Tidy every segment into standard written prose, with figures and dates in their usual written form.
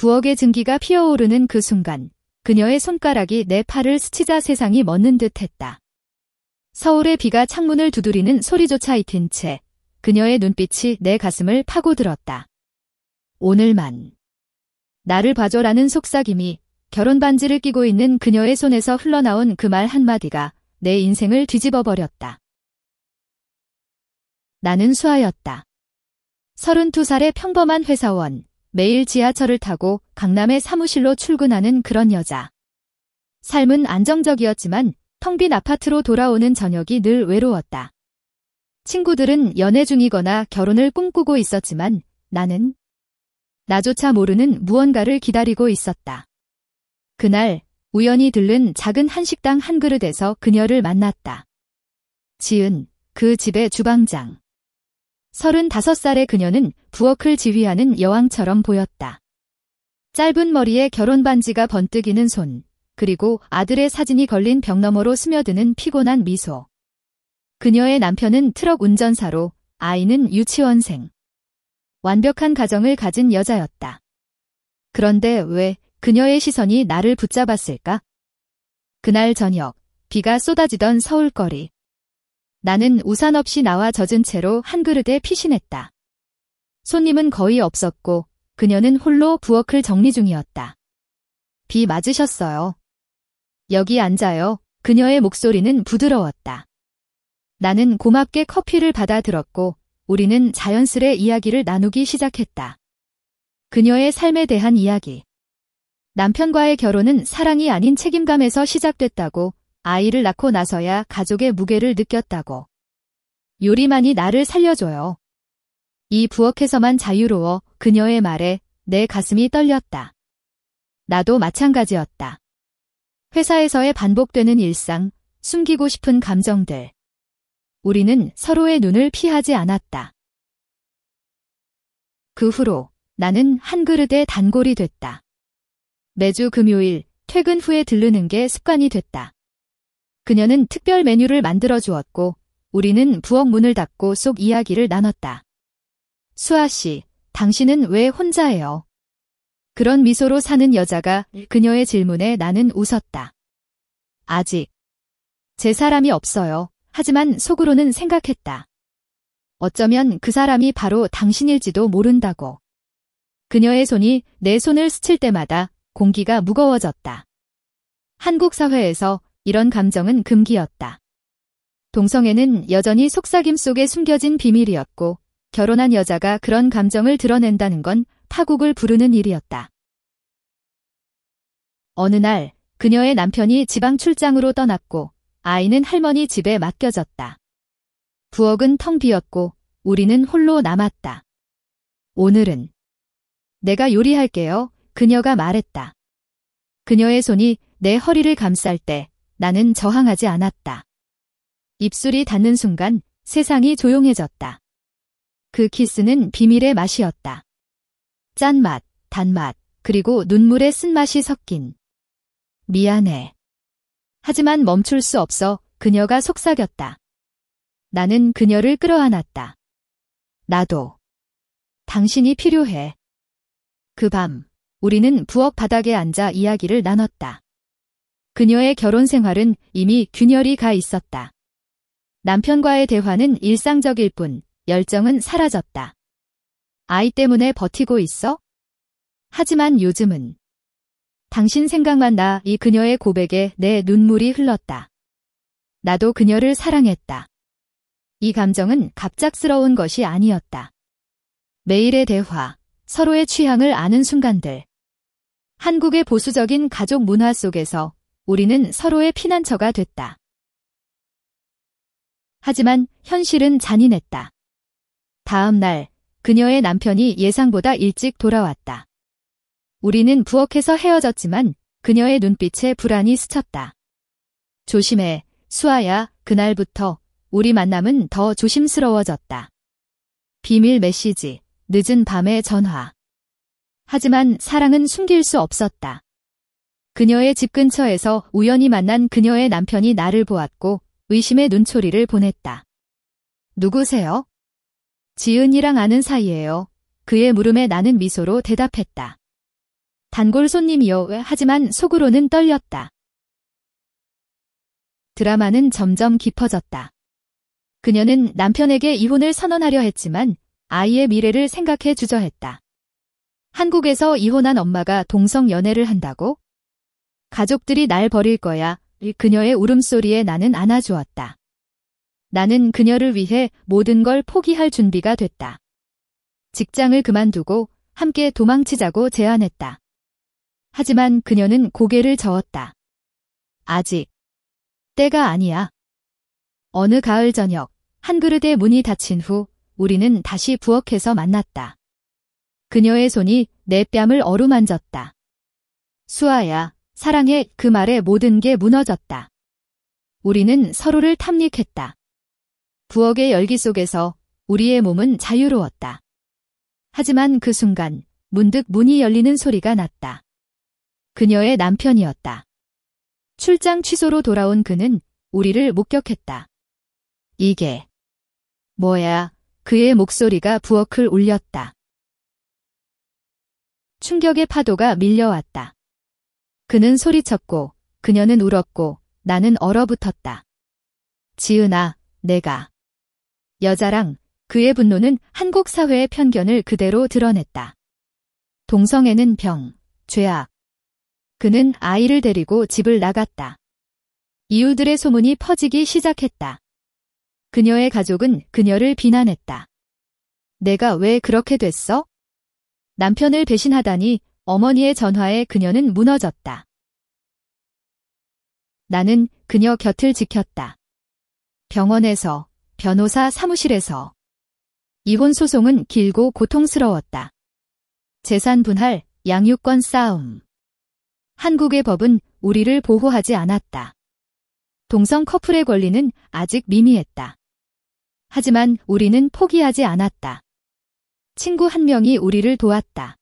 부엌의 증기가 피어오르는 그 순간 그녀의 손가락이 내 팔을 스치자 세상이 멎는 듯했다. 서울의 비가 창문을 두드리는 소리조차 잊힌 채 그녀의 눈빛이 내 가슴을 파고들었다. 오늘만 나를 봐줘라는 속삭임이 결혼 반지를 끼고 있는 그녀의 손에서 흘러나온 그 말 한마디가 내 인생을 뒤집어버렸다. 나는 수아였다. 32살의 평범한 회사원, 매일 지하철을 타고 강남의 사무실로 출근하는 그런 여자. 삶은 안정적이었지만 텅 빈 아파트로 돌아오는 저녁이 늘 외로웠다. 친구들은 연애 중이거나 결혼을 꿈꾸고 있었지만 나는 나조차 모르는 무언가를 기다리고 있었다. 그날 우연히 들른 작은 한식당 한 그릇에서 그녀를 만났다. 지은, 그 집의 주방장. 35살의 그녀는 부엌을 지휘하는 여왕처럼 보였다. 짧은 머리에 결혼 반지가 번뜩이는 손, 그리고 아들의 사진이 걸린 벽너머로 스며드는 피곤한 미소. 그녀의 남편은 트럭 운전사로, 아이는 유치원생. 완벽한 가정을 가진 여자였다. 그런데 왜 그녀의 시선이 나를 붙잡았을까? 그날 저녁, 비가 쏟아지던 서울거리. 나는 우산 없이 나와 젖은 채로 한 그릇에 피신했다. 손님은 거의 없었고 그녀는 홀로 부엌을 정리 중이었다. 비 맞으셨어요. 여기 앉아요. 그녀의 목소리는 부드러웠다. 나는 고맙게 커피를 받아 들었고 우리는 자연스레 이야기를 나누기 시작했다. 그녀의 삶에 대한 이야기. 남편과의 결혼은 사랑이 아닌 책임감에서 시작됐다고, 아이를 낳고 나서야 가족의 무게를 느꼈다고. 요리만이 나를 살려줘요. 이 부엌에서만 자유로워. 그녀의 말에 내 가슴이 떨렸다. 나도 마찬가지였다. 회사에서의 반복되는 일상, 숨기고 싶은 감정들. 우리는 서로의 눈을 피하지 않았다. 그 후로 나는 한 그릇의 단골이 됐다. 매주 금요일 퇴근 후에 들르는 게 습관이 됐다. 그녀는 특별 메뉴를 만들어 주었고 우리는 부엌 문을 닫고 속 이야기를 나눴다. 수아 씨, 당신은 왜 혼자예요? 그런 미소로 사는 여자가 그녀의 질문에 나는 웃었다. 아직 제 사람이 없어요. 하지만 속으로는 생각했다. 어쩌면 그 사람이 바로 당신일지도 모른다고. 그녀의 손이 내 손을 스칠 때마다 공기가 무거워졌다. 한국 사회에서 이런 감정은 금기였다. 동성애는 여전히 속삭임 속에 숨겨진 비밀이었고 결혼한 여자가 그런 감정을 드러낸다는 건 파국을 부르는 일이었다. 어느 날 그녀의 남편이 지방 출장으로 떠났고 아이는 할머니 집에 맡겨졌다. 부엌은 텅 비었고 우리는 홀로 남았다. 오늘은 내가 요리할게요. 그녀가 말했다. 그녀의 손이 내 허리를 감쌀 때 나는 저항하지 않았다. 입술이 닿는 순간 세상이 조용해졌다. 그 키스는 비밀의 맛이었다. 짠맛, 단맛, 그리고 눈물의 쓴맛이 섞인. 미안해. 하지만 멈출 수 없어. 그녀가 속삭였다. 나는 그녀를 끌어안았다. 나도. 당신이 필요해. 그 밤, 우리는 부엌 바닥에 앉아 이야기를 나눴다. 그녀의 결혼 생활은 이미 균열이 가 있었다. 남편과의 대화는 일상적일 뿐, 열정은 사라졌다. 아이 때문에 버티고 있어? 하지만 요즘은 당신 생각만 나. 이 그녀의 고백에 내 눈물이 흘렀다. 나도 그녀를 사랑했다. 이 감정은 갑작스러운 것이 아니었다. 매일의 대화, 서로의 취향을 아는 순간들. 한국의 보수적인 가족 문화 속에서 우리는 서로의 피난처가 됐다. 하지만 현실은 잔인했다. 다음 날, 그녀의 남편이 예상보다 일찍 돌아왔다. 우리는 부엌에서 헤어졌지만 그녀의 눈빛에 불안이 스쳤다. 조심해, 수아야. 그날부터 우리 만남은 더 조심스러워졌다. 비밀 메시지, 늦은 밤의 전화. 하지만 사랑은 숨길 수 없었다. 그녀의 집 근처에서 우연히 만난 그녀의 남편이 나를 보았고 의심의 눈초리를 보냈다. 누구세요? 지은이랑 아는 사이예요. 그의 물음에 나는 미소로 대답했다. 단골 손님이요. 하지만 속으로는 떨렸다. 드라마는 점점 깊어졌다. 그녀는 남편에게 이혼을 선언하려 했지만 아이의 미래를 생각해 주저했다. 한국에서 이혼한 엄마가 동성 연애를 한다고? 가족들이 날 버릴 거야. 그녀의 울음소리에 나는 안아주었다. 나는 그녀를 위해 모든 걸 포기할 준비가 됐다. 직장을 그만두고 함께 도망치자고 제안했다. 하지만 그녀는 고개를 저었다. 아직 때가 아니야. 어느 가을 저녁, 한 그릇의 문이 닫힌 후 우리는 다시 부엌에서 만났다. 그녀의 손이 내 뺨을 어루만졌다. 수아야, 사랑해. 그 말에 모든 게 무너졌다. 우리는 서로를 탐닉했다. 부엌의 열기 속에서 우리의 몸은 자유로웠다. 하지만 그 순간 문득 문이 열리는 소리가 났다. 그녀의 남편이었다. 출장 취소로 돌아온 그는 우리를 목격했다. 이게 뭐야? 그의 목소리가 부엌을 울렸다. 충격의 파도가 밀려왔다. 그는 소리쳤고 그녀는 울었고 나는 얼어붙었다. 지은아, 내가 여자랑 그의 분노는 한국 사회의 편견을 그대로 드러냈다. 동성애는 병, 죄악. 그는 아이를 데리고 집을 나갔다. 이웃들의 소문이 퍼지기 시작했다. 그녀의 가족은 그녀를 비난했다. 내가 왜 그렇게 됐어? 남편을 배신하다니. 어머니의 전화에 그녀는 무너졌다. 나는 그녀 곁을 지켰다. 병원에서, 변호사 사무실에서. 이혼 소송은 길고 고통스러웠다. 재산 분할, 양육권 싸움. 한국의 법은 우리를 보호하지 않았다. 동성 커플의 권리는 아직 미미했다. 하지만 우리는 포기하지 않았다. 친구 한 명이 우리를 도왔다.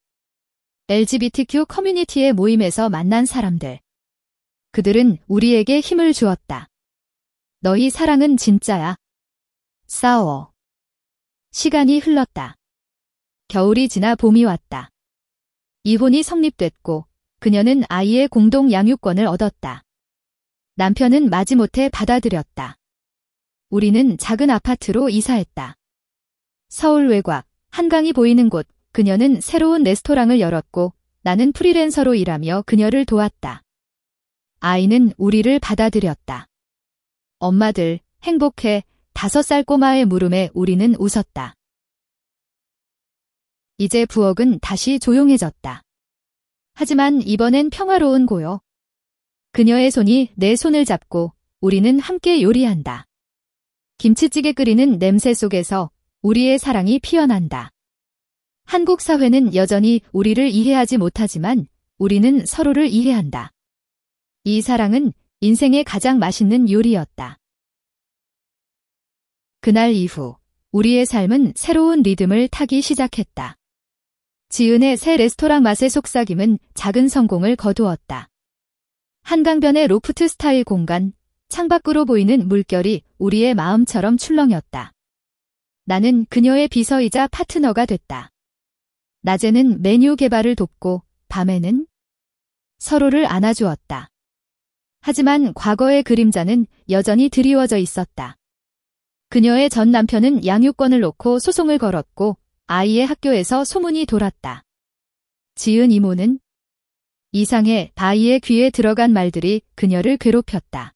LGBTQ 커뮤니티의 모임에서 만난 사람들. 그들은 우리에게 힘을 주었다. 너희 사랑은 진짜야. 싸워. 시간이 흘렀다. 겨울이 지나 봄이 왔다. 이혼이 성립됐고 그녀는 아이의 공동 양육권을 얻었다. 남편은 마지못해 받아들였다. 우리는 작은 아파트로 이사했다. 서울 외곽, 한강이 보이는 곳. 그녀는 새로운 레스토랑을 열었고 나는 프리랜서로 일하며 그녀를 도왔다. 아이는 우리를 받아들였다. 엄마들, 행복해. 5살 꼬마의 물음에 우리는 웃었다. 이제 부엌은 다시 조용해졌다. 하지만 이번엔 평화로운 고요. 그녀의 손이 내 손을 잡고 우리는 함께 요리한다. 김치찌개 끓이는 냄새 속에서 우리의 사랑이 피어난다. 한국 사회는 여전히 우리를 이해하지 못하지만 우리는 서로를 이해한다. 이 사랑은 인생의 가장 맛있는 요리였다. 그날 이후 우리의 삶은 새로운 리듬을 타기 시작했다. 지은의 새 레스토랑 맛의 속삭임은 작은 성공을 거두었다. 한강변의 로프트 스타일 공간, 창밖으로 보이는 물결이 우리의 마음처럼 출렁였다. 나는 그녀의 비서이자 파트너가 됐다. 낮에는 메뉴 개발을 돕고 밤에는 서로를 안아주었다. 하지만 과거의 그림자는 여전히 드리워져 있었다. 그녀의 전 남편은 양육권을 놓고 소송을 걸었고 아이의 학교에서 소문이 돌았다. 지은 이모는 이상해. 바이의 귀에 들어간 말들이 그녀를 괴롭혔다.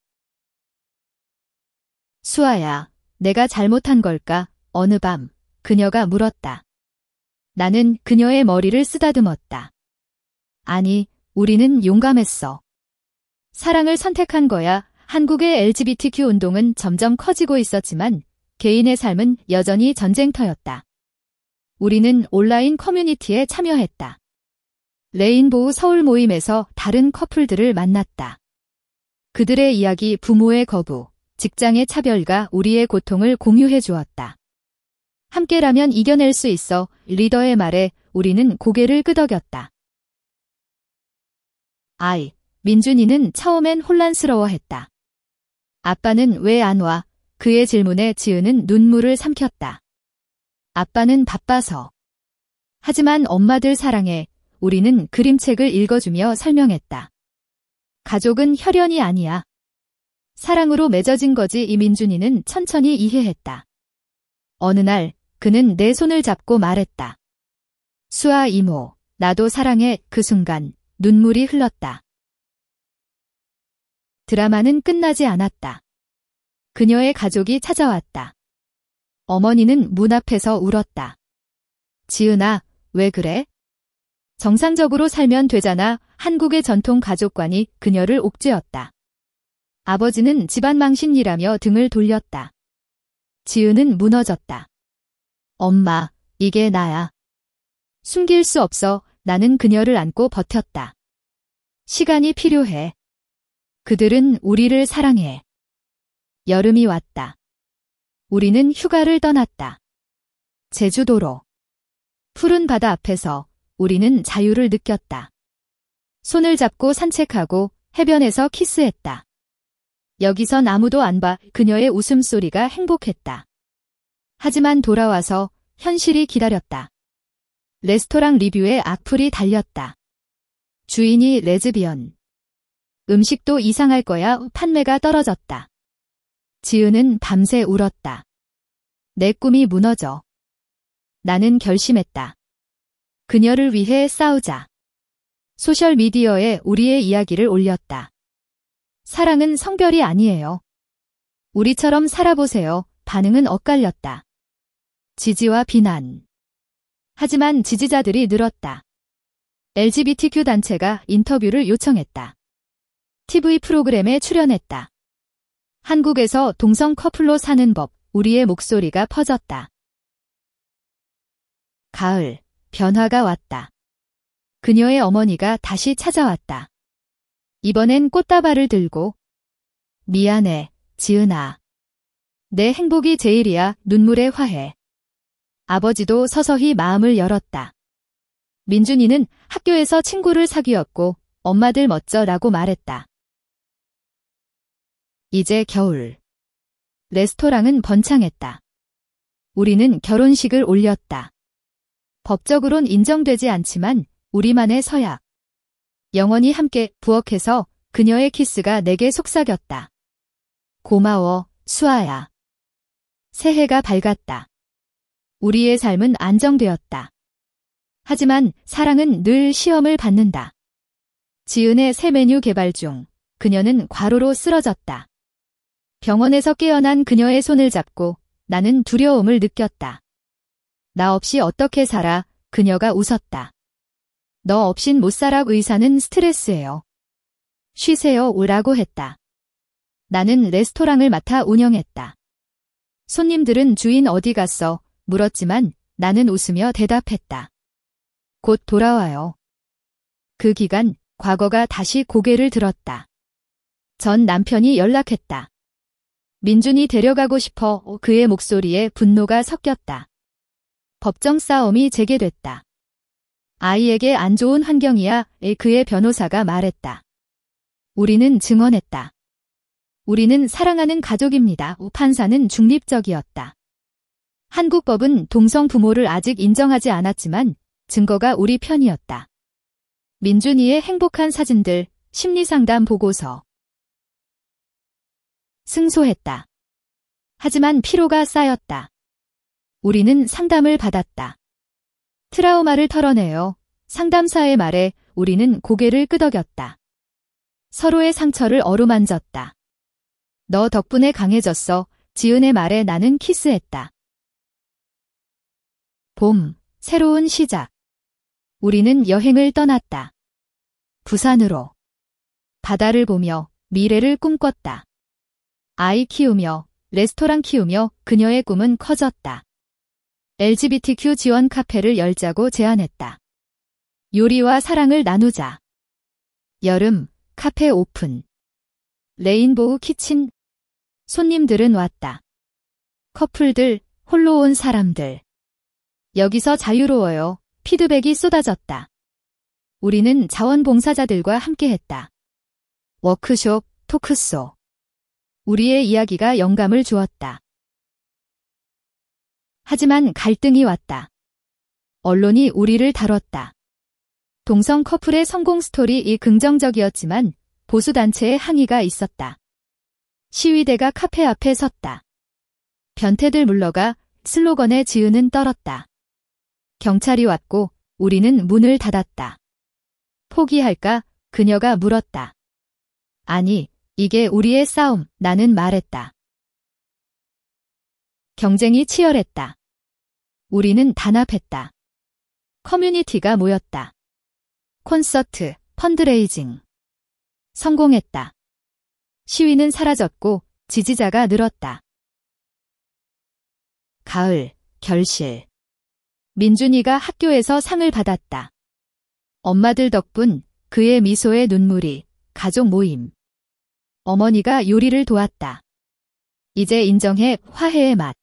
수아야, 내가 잘못한 걸까? 어느 밤 그녀가 물었다. 나는 그녀의 머리를 쓰다듬었다. 아니, 우리는 용감했어. 사랑을 선택한 거야. 한국의 LGBTQ 운동은 점점 커지고 있었지만 개인의 삶은 여전히 전쟁터였다. 우리는 온라인 커뮤니티에 참여했다. 레인보우 서울 모임에서 다른 커플들을 만났다. 그들의 이야기, 부모의 거부, 직장의 차별과 우리의 고통을 공유해 주었다. 함께라면 이겨낼 수 있어. 리더의 말에 우리는 고개를 끄덕였다. 민준이는 처음엔 혼란스러워했다. 아빠는 왜 안 와? 그의 질문에 지은은 눈물을 삼켰다. 아빠는 바빠서. 하지만 엄마들 사랑해. 우리는 그림책을 읽어주며 설명했다. 가족은 혈연이 아니야. 사랑으로 맺어진 거지. 이민준이는 천천히 이해했다. 어느 날 그는 내 손을 잡고 말했다. 수아 이모, 나도 사랑해. 그 순간 눈물이 흘렀다. 드라마는 끝나지 않았다. 그녀의 가족이 찾아왔다. 어머니는 문 앞에서 울었다. 지은아, 왜 그래? 정상적으로 살면 되잖아. 한국의 전통 가족관이 그녀를 옥죄었다. 아버지는 집안 망신이라며 등을 돌렸다. 지은은 무너졌다. 엄마, 이게 나야. 숨길 수 없어. 나는 그녀를 안고 버텼다. 시간이 필요해. 그들은 우리를 사랑해. 여름이 왔다. 우리는 휴가를 떠났다. 제주도로. 푸른 바다 앞에서 우리는 자유를 느꼈다. 손을 잡고 산책하고 해변에서 키스했다. 여기선 아무도 안 봐. 그녀의 웃음소리가 행복했다. 하지만 돌아와서 현실이 기다렸다. 레스토랑 리뷰에 악플이 달렸다. 주인이 레즈비언. 음식도 이상할 거야. 판매가 떨어졌다. 지은은 밤새 울었다. 내 꿈이 무너져. 나는 결심했다. 그녀를 위해 싸우자. 소셜미디어에 우리의 이야기를 올렸다. 사랑은 성별이 아니에요. 우리처럼 살아보세요. 반응은 엇갈렸다. 지지와 비난. 하지만 지지자들이 늘었다. LGBTQ 단체가 인터뷰를 요청했다. TV 프로그램에 출연했다. 한국에서 동성 커플로 사는 법, 우리의 목소리가 퍼졌다. 가을, 변화가 왔다. 그녀의 어머니가 다시 찾아왔다. 이번엔 꽃다발을 들고. 미안해, 지은아. 내 행복이 제일이야. 눈물의 화해. 아버지도 서서히 마음을 열었다. 민준이는 학교에서 친구를 사귀었고 엄마들 멋져라고 말했다. 이제 겨울. 레스토랑은 번창했다. 우리는 결혼식을 올렸다. 법적으론 인정되지 않지만 우리만의 서약. 영원히 함께 부엌에서 그녀의 키스가 내게 속삭였다. 고마워, 수아야. 새해가 밝았다. 우리의 삶은 안정되었다. 하지만 사랑은 늘 시험을 받는다. 지은의 새 메뉴 개발 중 그녀는 과로로 쓰러졌다. 병원에서 깨어난 그녀의 손을 잡고 나는 두려움을 느꼈다. 나 없이 어떻게 살아? 그녀가 웃었다. 너 없인 못 살아. 의사는 스트레스예요. 쉬세요. 오라고 했다. 나는 레스토랑을 맡아 운영했다. 손님들은 주인 어디 갔어? 물었지만 나는 웃으며 대답했다. 곧 돌아와요. 그 기간 과거가 다시 고개를 들었다. 전 남편이 연락했다. 민준이 데려가고 싶어. 그의 목소리에 분노가 섞였다. 법정 싸움이 재개됐다. 아이에게 안 좋은 환경이야. 그의 변호사가 말했다. 우리는 증언했다. 우리는 사랑하는 가족입니다. 판사는 중립적이었다. 한국 법은 동성 부모를 아직 인정하지 않았지만 증거가 우리 편이었다. 민준이의 행복한 사진들, 심리상담 보고서. 승소했다. 하지만 피로가 쌓였다. 우리는 상담을 받았다. 트라우마를 털어내어 상담사의 말에 우리는 고개를 끄덕였다. 서로의 상처를 어루만졌다. 너 덕분에 강해졌어. 지은의 말에 나는 키스했다. 봄, 새로운 시작. 우리는 여행을 떠났다. 부산으로. 바다를 보며 미래를 꿈꿨다. 아이 키우며 레스토랑 키우며 그녀의 꿈은 커졌다. LGBTQ 지원 카페를 열자고 제안했다. 요리와 사랑을 나누자. 여름, 카페 오픈. 레인보우 키친. 손님들은 왔다. 커플들, 홀로 온 사람들. 여기서 자유로워요. 피드백이 쏟아졌다. 우리는 자원봉사자들과 함께했다. 워크숍, 토크쇼. 우리의 이야기가 영감을 주었다. 하지만 갈등이 왔다. 언론이 우리를 다뤘다. 동성 커플의 성공 스토리 긍정적이었지만 보수단체의 항의가 있었다. 시위대가 카페 앞에 섰다. 변태들 물러가 슬로건에 지은은 떨었다. 경찰이 왔고 우리는 문을 닫았다. 포기할까? 그녀가 물었다. 아니, 이게 우리의 싸움, 나는 말했다. 경쟁이 치열했다. 우리는 단합했다. 커뮤니티가 모였다. 콘서트, 펀드레이징. 성공했다. 시위는 사라졌고 지지자가 늘었다. 가을, 결실. 민준이가 학교에서 상을 받았다. 엄마들 덕분 그의 미소에 눈물이, 가족 모임. 어머니가 요리를 도왔다. 이제 인정해 화해의 맛.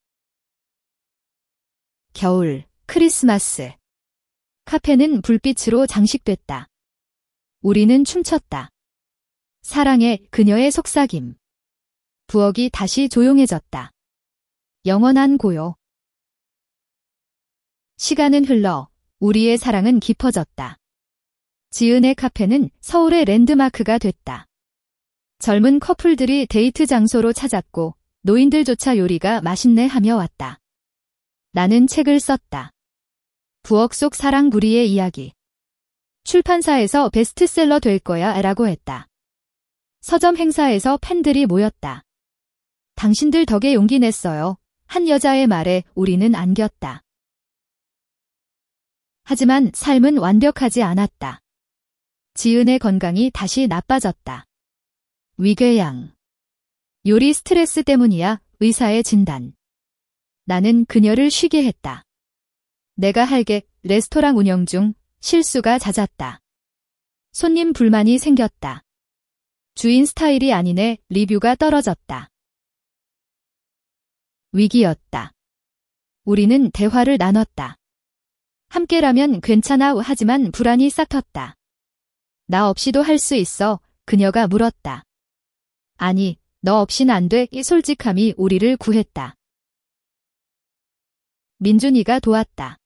겨울, 크리스마스. 카페는 불빛으로 장식됐다. 우리는 춤췄다. 사랑해 그녀의 속삭임. 부엌이 다시 조용해졌다. 영원한 고요. 시간은 흘러 우리의 사랑은 깊어졌다. 지은의 카페는 서울의 랜드마크가 됐다. 젊은 커플들이 데이트 장소로 찾았고 노인들조차 요리가 맛있네 하며 왔다. 나는 책을 썼다. 부엌 속 사랑부리의 이야기. 출판사에서 베스트셀러 될 거야 라고 했다. 서점 행사에서 팬들이 모였다. 당신들 덕에 용기 냈어요. 한 여자의 말에 우리는 안겼다. 하지만 삶은 완벽하지 않았다. 지은의 건강이 다시 나빠졌다. 위궤양. 요리 스트레스 때문이야, 의사의 진단. 나는 그녀를 쉬게 했다. 내가 할게, 레스토랑 운영 중 실수가 잦았다. 손님 불만이 생겼다. 주인 스타일이 아니네, 리뷰가 떨어졌다. 위기였다. 우리는 대화를 나눴다. 함께라면 괜찮아 하지만 불안이 싹텄다. 나 없이도 할 수 있어, 그녀가 물었다. 아니, 너 없인 안 돼, 이 솔직함이 우리를 구했다. 민준이가 도왔다.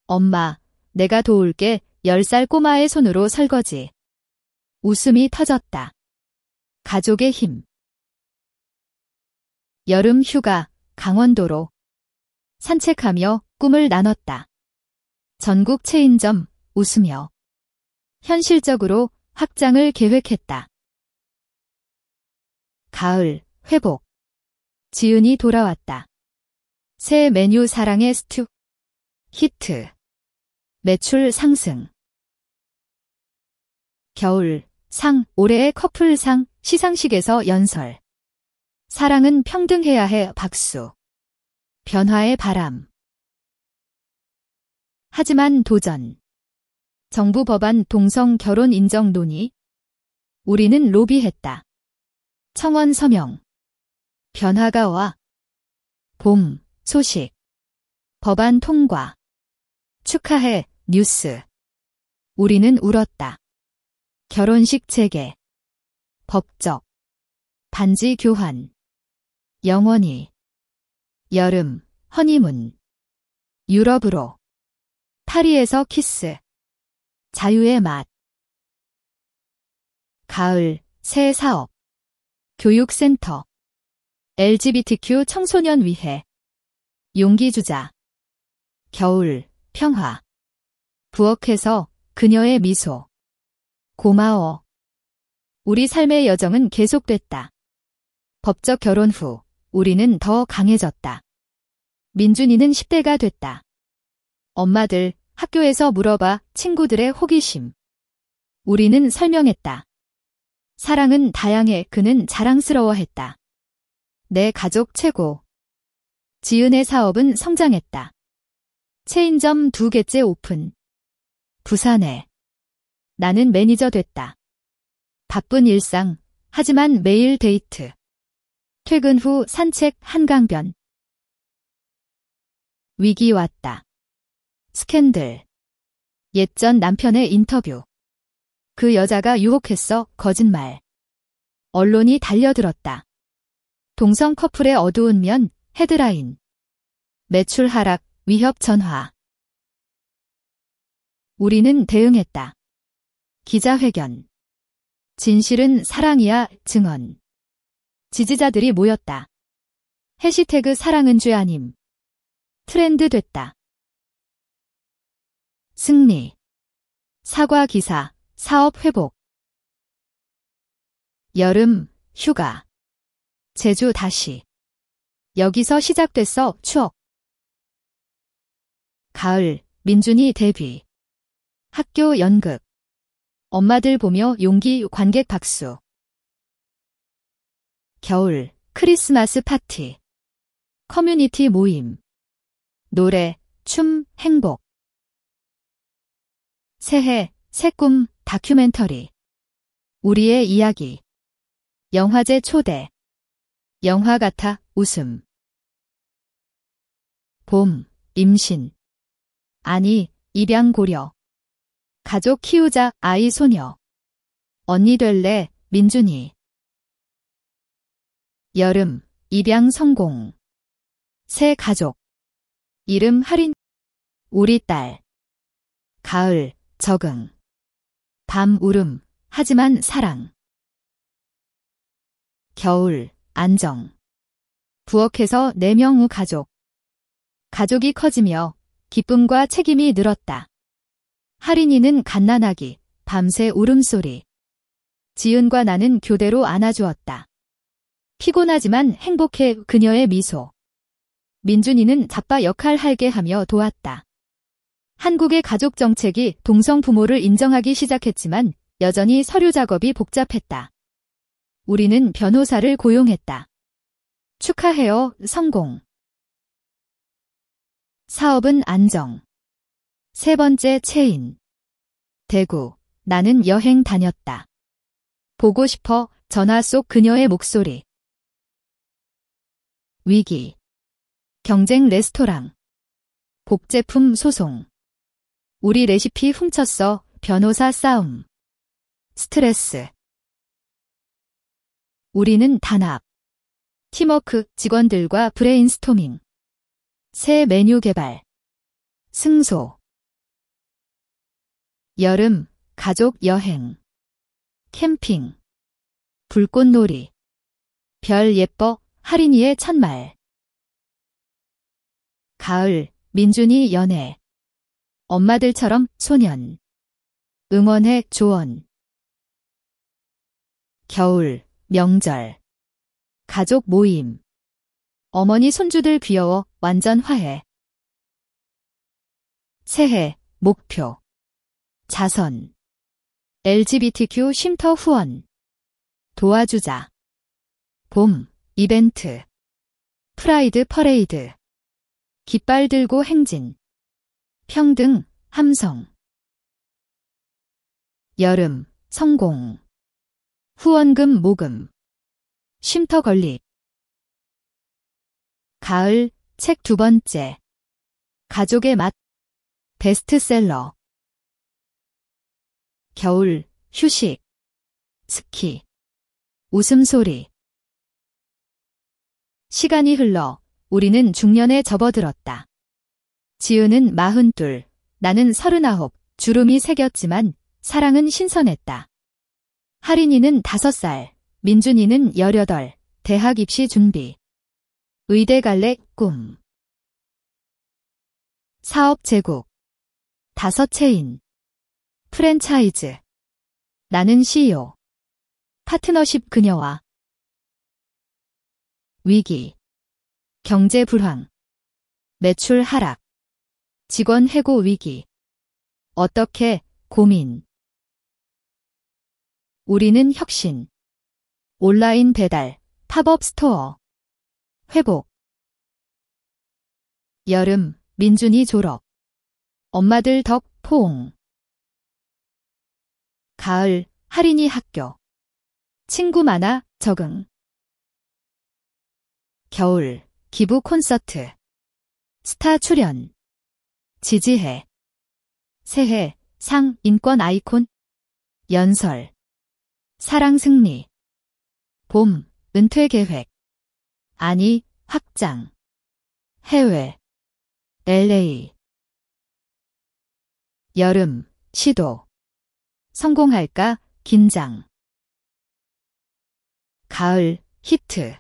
엄마, 내가 도울게. 10살 꼬마의 손으로 설거지. 웃음이 터졌다. 가족의 힘. 여름 휴가, 강원도로. 산책하며 꿈을 나눴다. 전국 체인점, 웃으며. 현실적으로 확장을 계획했다. 가을, 회복. 지은이 돌아왔다. 새 메뉴 사랑의 스튜. 히트. 매출 상승. 겨울, 상, 올해의 커플상, 시상식에서 연설. 사랑은 평등해야 해, 박수. 변화의 바람. 하지만 도전. 정부 법안 동성 결혼 인정 논의. 우리는 로비했다. 청원 서명. 변화가 와. 봄, 소식. 법안 통과. 축하해, 뉴스. 우리는 울었다. 결혼식 재개. 법적. 반지 교환. 영원히. 여름, 허니문. 유럽으로. 파리에서 키스. 자유의 맛. 가을, 새 사업. 교육센터. LGBTQ 청소년 위해. 용기 주자. 겨울, 평화. 부엌에서 그녀의 미소. 고마워. 우리 삶의 여정은 계속됐다. 법적 결혼 후 우리는 더 강해졌다. 민준이는 10대가 됐다. 엄마들, 학교에서 물어봐, 친구들의 호기심. 우리는 설명했다. 사랑은 다양해, 그는 자랑스러워했다. 내 가족 최고. 지은의 사업은 성장했다. 체인점 2개째 오픈. 부산에. 나는 매니저 됐다. 바쁜 일상, 하지만 매일 데이트. 퇴근 후 산책 한강변. 위기 왔다. 스캔들. 옛전 남편의 인터뷰. 그 여자가 유혹했어, 거짓말. 언론이 달려들었다. 동성 커플의 어두운 면, 헤드라인. 매출 하락, 위협 전화. 우리는 대응했다. 기자회견. 진실은 사랑이야 증언. 지지자들이 모였다. 해시태그 사랑은 죄 아님. 트렌드 됐다. 승리. 사과 기사, 사업 회복. 여름, 휴가. 제주 다시. 여기서 시작됐어, 추억. 가을, 민준이 데뷔. 학교 연극. 엄마들 보며 용기 관객 박수. 겨울, 크리스마스 파티. 커뮤니티 모임. 노래, 춤, 행복. 새해, 새 꿈, 다큐멘터리. 우리의 이야기. 영화제 초대. 영화 같아, 웃음. 봄, 임신. 아니, 입양 고려. 가족 키우자, 아이 소녀. 언니 될래, 민준이. 여름, 입양 성공. 새 가족. 이름 할인. 우리 딸. 가을, 적응. 밤 울음, 하지만 사랑. 겨울, 안정. 부엌에서 4명 우 가족. 가족이 커지며 기쁨과 책임이 늘었다. 할인이는 갓난아기, 밤새 울음소리. 지은과 나는 교대로 안아주었다. 피곤하지만 행복해 그녀의 미소. 민준이는 잡바 역할 하게 하며 도왔다. 한국의 가족 정책이 동성 부모를 인정하기 시작했지만 여전히 서류 작업이 복잡했다. 우리는 변호사를 고용했다. 축하해요, 성공. 사업은 안정. 세 번째 체인. 대구, 나는 여행 다녔다. 보고 싶어, 전화 속 그녀의 목소리. 위기. 경쟁 레스토랑. 복제품 소송. 우리 레시피 훔쳤어, 변호사 싸움. 스트레스. 우리는 단합. 팀워크, 직원들과 브레인스토밍. 새 메뉴 개발. 승소. 여름, 가족 여행. 캠핑. 불꽃놀이. 별 예뻐, 할인이의 첫말. 가을, 민준이 연애. 엄마들처럼 소년. 응원해 조언. 겨울, 명절. 가족 모임. 어머니 손주들 귀여워, 완전 화해. 새해, 목표. 자선. LGBTQ 쉼터 후원. 도와주자. 봄, 이벤트. 프라이드 퍼레이드. 깃발 들고 행진. 평등, 함성. 여름, 성공. 후원금 모금. 쉼터 건립. 가을, 책 2번째. 가족의 맛. 베스트셀러. 겨울, 휴식. 스키. 웃음소리. 시간이 흘러 우리는 중년에 접어들었다. 지은은 42, 나는 39, 주름이 새겼지만 사랑은 신선했다. 할인이는 5살, 민준이는 18, 대학 입시 준비. 의대 갈래 꿈. 사업 제국. 5체인. 프랜차이즈. 나는 CEO. 파트너십 그녀와. 위기. 경제 불황. 매출 하락. 직원 해고 위기. 어떻게 고민. 우리는 혁신. 온라인 배달, 팝업 스토어. 회복. 여름, 민준이 졸업. 엄마들 덕 포옹. 가을, 할인이 학교. 친구 많아 적응. 겨울, 기부 콘서트. 스타 출연. 지지해. 새해, 상 인권 아이콘. 연설. 사랑 승리. 봄, 은퇴 계획. 아니, 확장. 해외. LA. 여름, 시도. 성공할까, 긴장. 가을, 히트.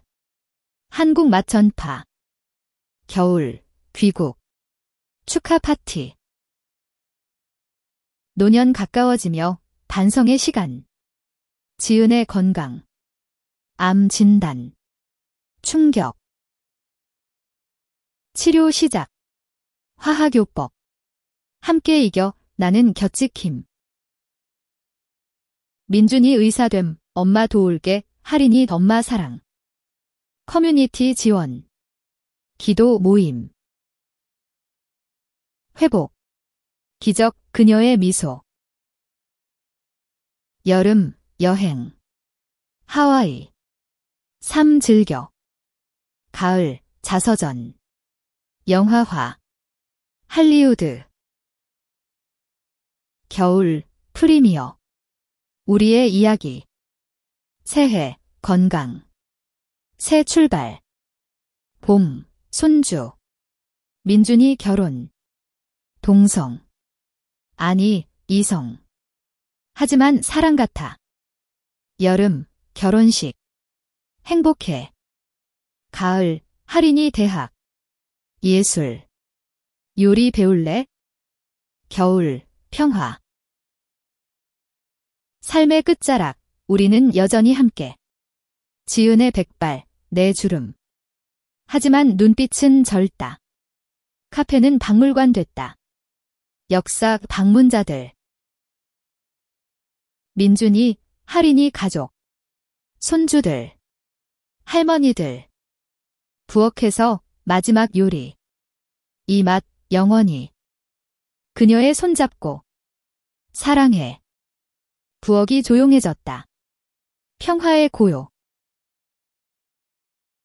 한국 맛 전파. 겨울, 귀국. 축하 파티. 노년 가까워지며 반성의 시간. 지은의 건강. 암 진단. 충격. 치료 시작. 화학요법. 함께 이겨 나는 곁지킴. 민준이 의사됨. 엄마 도울게. 할인이 엄마 사랑. 커뮤니티 지원. 기도 모임. 회복. 기적 그녀의 미소. 여름 여행. 하와이. 삶 즐겨. 가을 자서전. 영화화. 할리우드. 겨울 프리미어. 우리의 이야기. 새해 건강. 새 출발. 봄 손주. 민준이 결혼. 동성. 아니 이성. 하지만 사랑 같아. 여름 결혼식. 행복해. 가을 할인이 대학. 예술. 요리 배울래? 겨울 평화. 삶의 끝자락. 우리는 여전히 함께. 지은의 백발, 내 주름. 하지만 눈빛은 젊다. 카페는 박물관 됐다. 역사 방문자들. 민준이, 할인이 가족. 손주들. 할머니들. 부엌에서 마지막 요리. 이 맛 영원히. 그녀의 손잡고. 사랑해. 부엌이 조용해졌다. 평화의 고요.